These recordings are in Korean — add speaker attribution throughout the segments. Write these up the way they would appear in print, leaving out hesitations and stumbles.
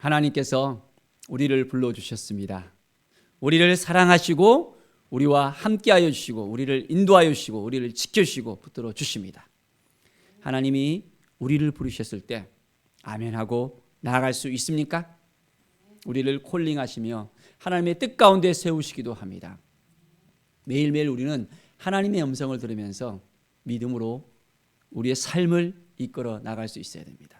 Speaker 1: 하나님께서 우리를 불러주셨습니다. 우리를 사랑하시고 우리와 함께하여 주시고 우리를 인도하여 주시고 우리를 지켜주시고 붙들어 주십니다. 하나님이 우리를 부르셨을 때 아멘하고 나아갈 수 있습니까? 우리를 콜링하시며 하나님의 뜻 가운데 세우시기도 합니다. 매일매일 우리는 하나님의 음성을 들으면서 믿음으로 우리의 삶을 이끌어 나갈 수 있어야 됩니다.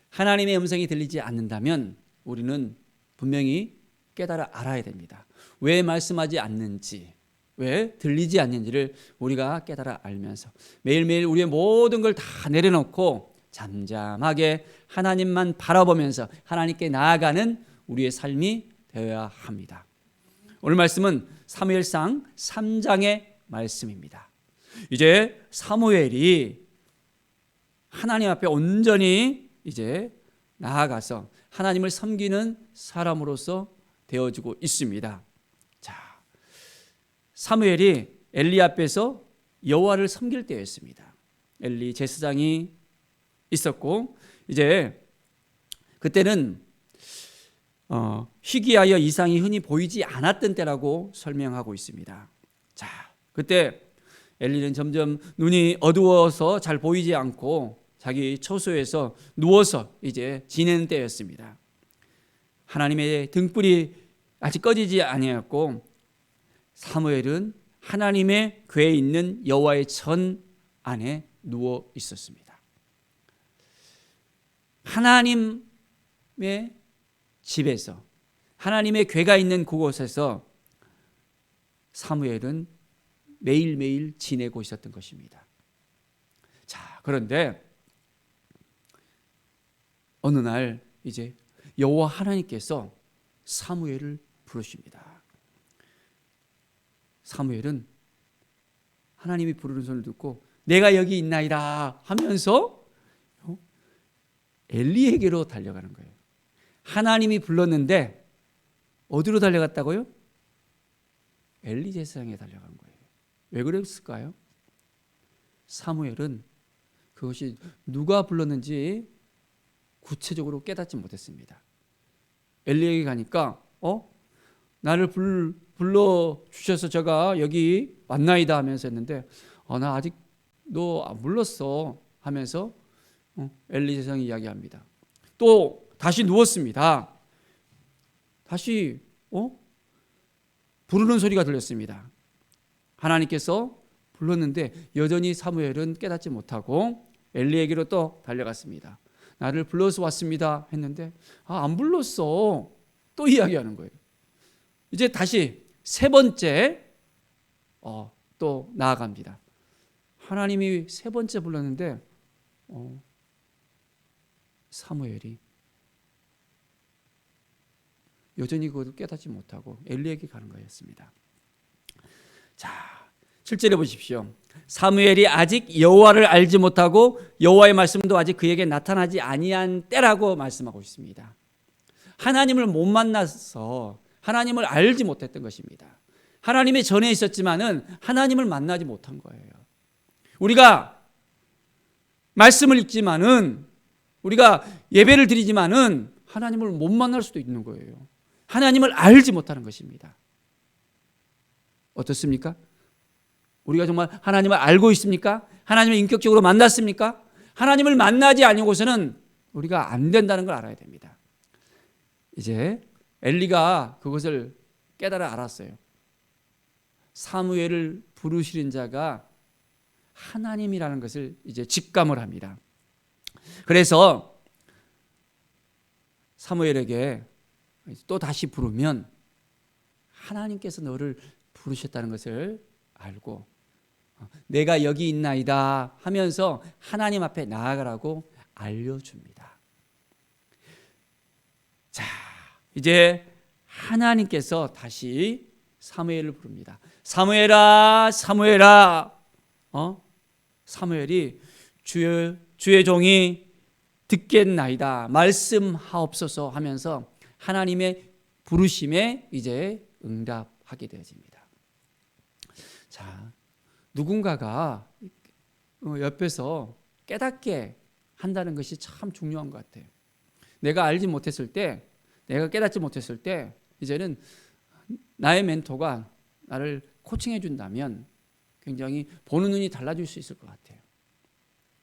Speaker 1: 하나님의 음성이 들리지 않는다면 우리는 분명히 깨달아 알아야 됩니다. 왜 말씀하지 않는지, 왜 들리지 않는지를 우리가 깨달아 알면서 매일매일 우리의 모든 걸 다 내려놓고 잠잠하게 하나님만 바라보면서 하나님께 나아가는 우리의 삶이 되어야 합니다. 오늘 말씀은 사무엘상 3장의 말씀입니다. 이제 사무엘이 하나님 앞에 온전히 이제 나아가서 하나님을 섬기는 사람으로서 되어지고 있습니다. 자, 사무엘이 엘리 앞에서 여호와를 섬길 때였습니다. 엘리 제사장이 있었고 이제 그때는 희귀하여 이상이 흔히 보이지 않았던 때라고 설명하고 있습니다. 자, 그때 엘리는 점점 눈이 어두워서 잘 보이지 않고 자기 처소에서 누워서 이제 지내는 때였습니다. 하나님의 등불이 아직 꺼지지 아니었고 사무엘은 하나님의 궤에 있는 여호와의 전 안에 누워 있었습니다. 하나님의 집에서 하나님의 궤가 있는 그곳에서 사무엘은 매일매일 지내고 있었던 것입니다. 자, 그런데 어느 날 이제 여호와 하나님께서 사무엘을 부르십니다. 사무엘은 하나님이 부르는 소리를 듣고 내가 여기 있나이다 하면서 엘리에게로 달려가는 거예요. 하나님이 불렀는데 어디로 달려갔다고요? 엘리 제사장에 달려간 거예요. 왜 그랬을까요? 사무엘은 그것이 누가 불렀는지 구체적으로 깨닫지 못했습니다. 엘리에게 가니까 나를 불러주셔서 제가 여기 왔나이다 하면서 했는데 나 아직 너 안 불렀어 하면서 엘리 제사장이 이야기합니다. 또 다시 누웠습니다. 다시 부르는 소리가 들렸습니다. 하나님께서 불렀는데 여전히 사무엘은 깨닫지 못하고 엘리에게로 또 달려갔습니다. 나를 불러서 왔습니다 했는데 안 불렀어 또 이야기하는 거예요. 이제 다시 세 번째 또 나아갑니다. 하나님이 세 번째 불렀는데 사무엘이 여전히 그것을 깨닫지 못하고 엘리에게 가는 거였습니다. 자, 7절에 보십시오. 사무엘이 아직 여호와를 알지 못하고 여호와의 말씀도 아직 그에게 나타나지 아니한 때라고 말씀하고 있습니다. 하나님을 못 만나서 하나님을 알지 못했던 것입니다. 하나님의 전에 있었지만은 하나님을 만나지 못한 거예요. 우리가 말씀을 읽지만은 우리가 예배를 드리지만은 하나님을 못 만날 수도 있는 거예요. 하나님을 알지 못하는 것입니다. 어떻습니까? 우리가 정말 하나님을 알고 있습니까? 하나님을 인격적으로 만났습니까? 하나님을 만나지 아니고서는 우리가 안 된다는 걸 알아야 됩니다. 이제 엘리가 그것을 깨달아 알았어요. 사무엘을 부르시는 자가 하나님이라는 것을 이제 직감을 합니다. 그래서 사무엘에게 또 다시 부르면 하나님께서 너를 부르셨다는 것을 알고 내가 여기 있나이다 하면서 하나님 앞에 나아가라고 알려줍니다. 자, 이제 하나님께서 다시 사무엘을 부릅니다. 사무엘아, 사무엘아. 사무엘이 주의 종이 듣겠나이다. 말씀하옵소서 하면서 하나님의 부르심에 이제 응답하게 되어집니다. 자, 누군가가 옆에서 깨닫게 한다는 것이 참 중요한 것 같아요. 내가 알지 못했을 때, 내가 깨닫지 못했을 때 이제는 나의 멘토가 나를 코칭해 준다면 굉장히 보는 눈이 달라질 수 있을 것 같아요.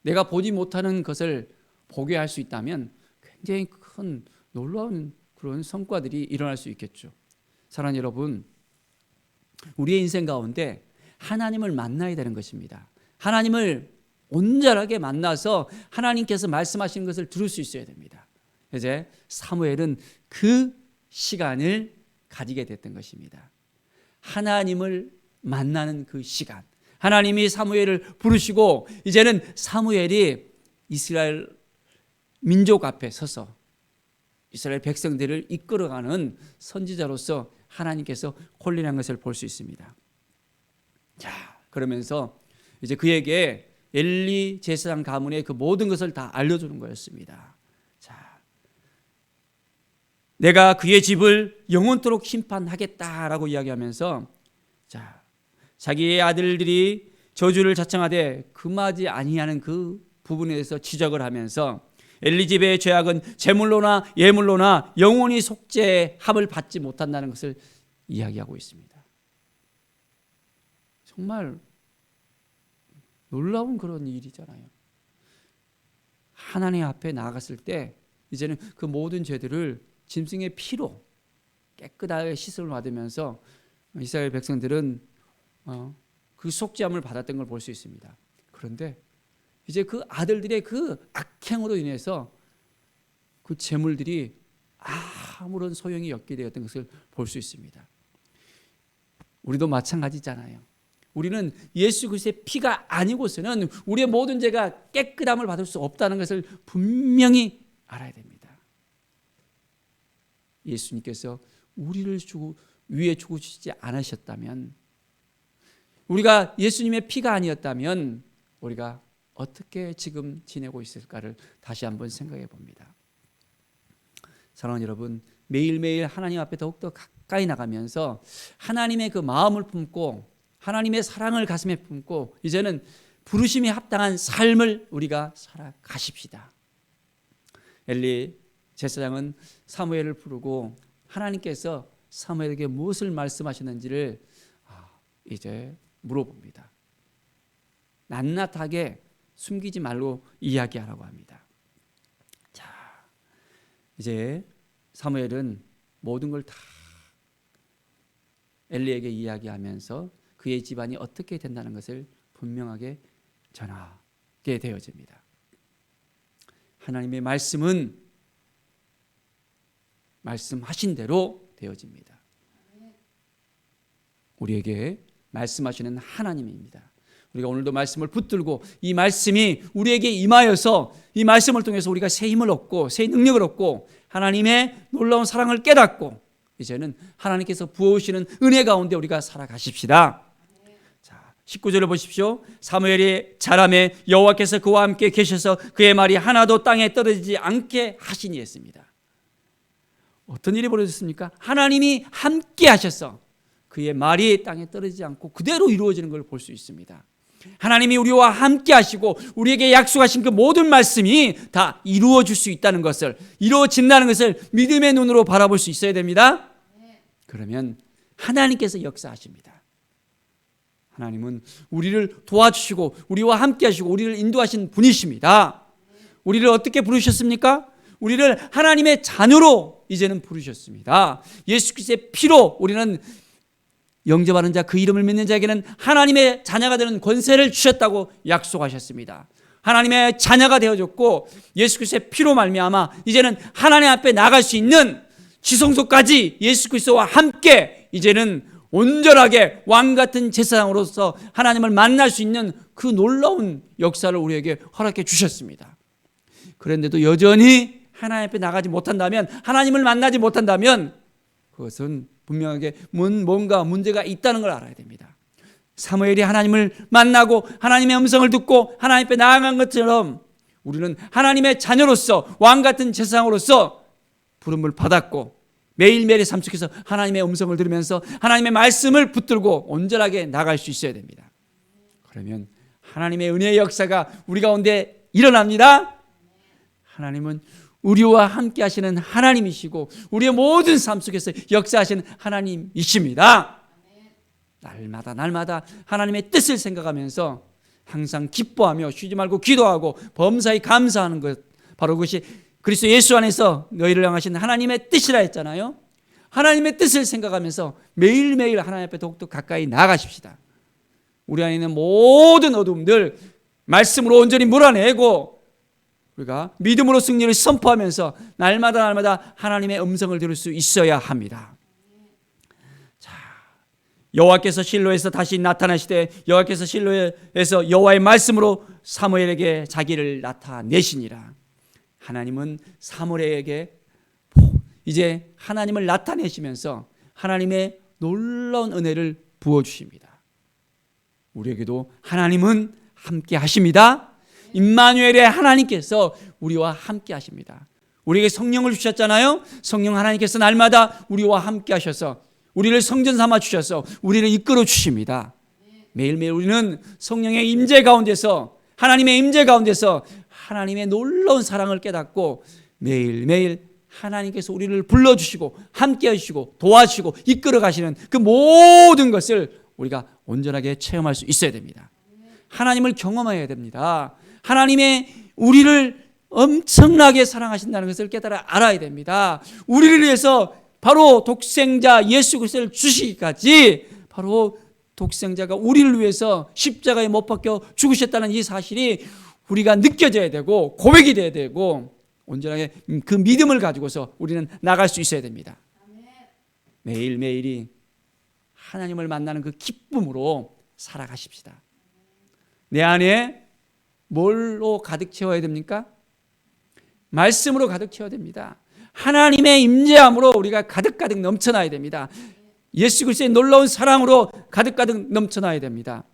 Speaker 1: 내가 보지 못하는 것을 보게 할 수 있다면 굉장히 큰 놀라운 그런 성과들이 일어날 수 있겠죠. 사랑하는 여러분, 우리의 인생 가운데 하나님을 만나야 되는 것입니다. 하나님을 온전하게 만나서 하나님께서 말씀하시는 것을 들을 수 있어야 됩니다. 이제 사무엘은 그 시간을 가지게 됐던 것입니다. 하나님을 만나는 그 시간, 하나님이 사무엘을 부르시고 이제는 사무엘이 이스라엘 민족 앞에 서서 이스라엘 백성들을 이끌어가는 선지자로서 하나님께서 콜린한 것을 볼 수 있습니다. 자, 그러면서 이제 그에게 엘리 제사장 가문의 그 모든 것을 다 알려주는 거였습니다. 자, 내가 그의 집을 영원토록 심판하겠다라고 이야기하면서, 자, 자기의 아들들이 저주를 자청하되 금하지 아니하는 그 부분에 대해서 지적을 하면서 엘리 집의 죄악은 제물로나 예물로나 영원히 속죄함을 받지 못한다는 것을 이야기하고 있습니다. 정말 놀라운 그런 일이잖아요. 하나님 앞에 나아갔을 때 이제는 그 모든 죄들을 짐승의 피로 깨끗하게 씻음을 받으면서 이스라엘 백성들은 그 속죄함을 받았던 걸 볼 수 있습니다. 그런데 이제 그 아들들의 그 악행으로 인해서 그 재물들이 아무런 소용이 없게 되었던 것을 볼 수 있습니다. 우리도 마찬가지잖아요. 우리는 예수 그리스도의 피가 아니고서는 우리의 모든 죄가 깨끗함을 받을 수 없다는 것을 분명히 알아야 됩니다. 예수님께서 우리를 위해 죽으시지 않으셨다면, 우리가 예수님의 피가 아니었다면 우리가 어떻게 지금 지내고 있을까를 다시 한번 생각해 봅니다. 사랑하는 여러분, 매일매일 하나님 앞에 더욱더 가까이 나가면서 하나님의 그 마음을 품고 하나님의 사랑을 가슴에 품고 이제는 부르심에 합당한 삶을 우리가 살아가십시다. 엘리 제사장은 사무엘을 부르고 하나님께서 사무엘에게 무엇을 말씀하시는지를 이제 물어봅니다. 낱낱하게 숨기지 말고 이야기하라고 합니다. 자, 이제 사무엘은 모든 걸 다 엘리에게 이야기하면서 그의 집안이 어떻게 된다는 것을 분명하게 전하게 되어집니다. 하나님의 말씀은 말씀하신 대로 되어집니다. 우리에게 말씀하시는 하나님입니다. 우리가 오늘도 말씀을 붙들고 이 말씀이 우리에게 임하여서 이 말씀을 통해서 우리가 새 힘을 얻고 새 능력을 얻고 하나님의 놀라운 사랑을 깨닫고 이제는 하나님께서 부어오시는 은혜 가운데 우리가 살아가십시다. 자, 19절을 보십시오. 사무엘이 자라매 여호와께서 그와 함께 계셔서 그의 말이 하나도 땅에 떨어지지 않게 하시니 했습니다. 어떤 일이 벌어졌습니까? 하나님이 함께 하셔서 그의 말이 땅에 떨어지지 않고 그대로 이루어지는 걸 볼 수 있습니다. 하나님이 우리와 함께 하시고 우리에게 약속하신 그 모든 말씀이 다 이루어질 수 있다는 것을, 이루어진다는 것을 믿음의 눈으로 바라볼 수 있어야 됩니다. 그러면 하나님께서 역사하십니다. 하나님은 우리를 도와주시고 우리와 함께 하시고 우리를 인도하신 분이십니다. 우리를 어떻게 부르셨습니까? 우리를 하나님의 자녀로 이제는 부르셨습니다. 예수 그리스도의 피로 우리는 영접하는 자, 그 이름을 믿는 자에게는 하나님의 자녀가 되는 권세를 주셨다고 약속하셨습니다. 하나님의 자녀가 되어졌고 예수 그리스도의 피로 말미암아 이제는 하나님 앞에 나갈 수 있는 지성소까지 예수 그리스도와 함께 이제는 온전하게 왕같은 제사장으로서 하나님을 만날 수 있는 그 놀라운 역사를 우리에게 허락해 주셨습니다. 그런데도 여전히 하나님 앞에 나가지 못한다면, 하나님을 만나지 못한다면 그것은 분명하게 뭔가 문제가 있다는 걸 알아야 됩니다. 사무엘이 하나님을 만나고 하나님의 음성을 듣고 하나님 앞에 나아간 것처럼 우리는 하나님의 자녀로서 왕같은 제사장으로서 부름을 받았고 매일매일의 삶 속에서 하나님의 음성을 들으면서 하나님의 말씀을 붙들고 온전하게 나갈 수 있어야 됩니다. 그러면 하나님의 은혜의 역사가 우리 가운데 일어납니다. 하나님은 우리와 함께 하시는 하나님이시고 우리의 모든 삶 속에서 역사하시는 하나님이십니다. 날마다 하나님의 뜻을 생각하면서 항상 기뻐하며 쉬지 말고 기도하고 범사에 감사하는 것, 바로 그것이 그리스도 예수 안에서 너희를 향하신 하나님의 뜻이라 했잖아요. 하나님의 뜻을 생각하면서 매일매일 하나님 앞에 더욱더 가까이 나아가십시다. 우리 안에 있는 모든 어둠들 말씀으로 온전히 몰아내고 우리가 믿음으로 승리를 선포하면서 날마다 하나님의 음성을 들을 수 있어야 합니다. 자, 여호와께서 실로에서 다시 나타나시되 여호와께서 실로에서 여호와의 말씀으로 사무엘에게 자기를 나타내시니라. 하나님은 사무엘에게 이제 하나님을 나타내시면서 하나님의 놀라운 은혜를 부어주십니다. 우리에게도 하나님은 함께 하십니다. 임마누엘의 하나님께서 우리와 함께 하십니다. 우리에게 성령을 주셨잖아요. 성령 하나님께서 날마다 우리와 함께 하셔서 우리를 성전 삼아 주셔서 우리를 이끌어 주십니다. 매일매일 우리는 성령의 임재 가운데서 하나님의 임재 가운데서 하나님의 놀라운 사랑을 깨닫고 매일매일 하나님께서 우리를 불러주시고 함께 해주시고 도와주시고 이끌어 가시는 그 모든 것을 우리가 온전하게 체험할 수 있어야 됩니다. 하나님을 경험해야 됩니다. 하나님의 우리를 엄청나게 사랑하신다는 것을 깨달아 알아야 됩니다. 우리를 위해서 바로 독생자 예수 그리스도를 주시기까지 바로 독생자가 우리를 위해서 십자가에 못 박혀 죽으셨다는 이 사실이 우리가 느껴져야 되고 고백이 돼야 되고 온전하게 그 믿음을 가지고서 우리는 나갈 수 있어야 됩니다. 매일매일이 하나님을 만나는 그 기쁨으로 살아가십시다. 내 안에 뭘로 가득 채워야 됩니까? 말씀으로 가득 채워야 됩니다. 하나님의 임재함으로 우리가 가득 넘쳐나야 됩니다. 예수 그리스도의 놀라운 사랑으로 가득 넘쳐나야 됩니다.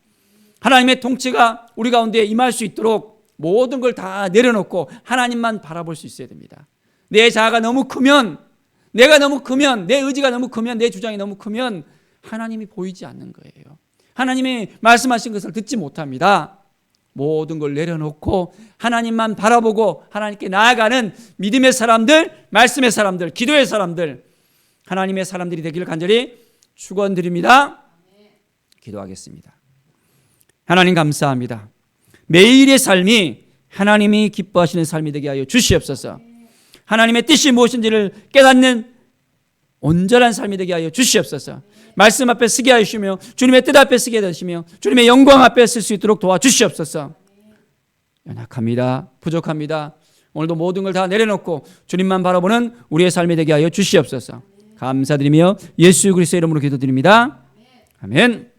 Speaker 1: 하나님의 통치가 우리 가운데 임할 수 있도록 모든 걸 다 내려놓고 하나님만 바라볼 수 있어야 됩니다. 내 자아가 너무 크면, 내가 너무 크면, 내 의지가 너무 크면, 내 주장이 너무 크면 하나님이 보이지 않는 거예요. 하나님이 말씀하신 것을 듣지 못합니다. 모든 걸 내려놓고 하나님만 바라보고 하나님께 나아가는 믿음의 사람들, 말씀의 사람들, 기도의 사람들, 하나님의 사람들이 되기를 간절히 축원드립니다. 기도하겠습니다. 하나님 감사합니다. 매일의 삶이 하나님이 기뻐하시는 삶이 되게 하여 주시옵소서. 하나님의 뜻이 무엇인지를 깨닫는 온전한 삶이 되게 하여 주시옵소서. 말씀 앞에 쓰게 하시며 주님의 뜻 앞에 쓰게 하시며 주님의 영광 앞에 쓸 수 있도록 도와주시옵소서. 연약합니다. 부족합니다. 오늘도 모든 걸 다 내려놓고 주님만 바라보는 우리의 삶이 되게 하여 주시옵소서. 감사드리며 예수 그리스도의 이름으로 기도드립니다. 아멘.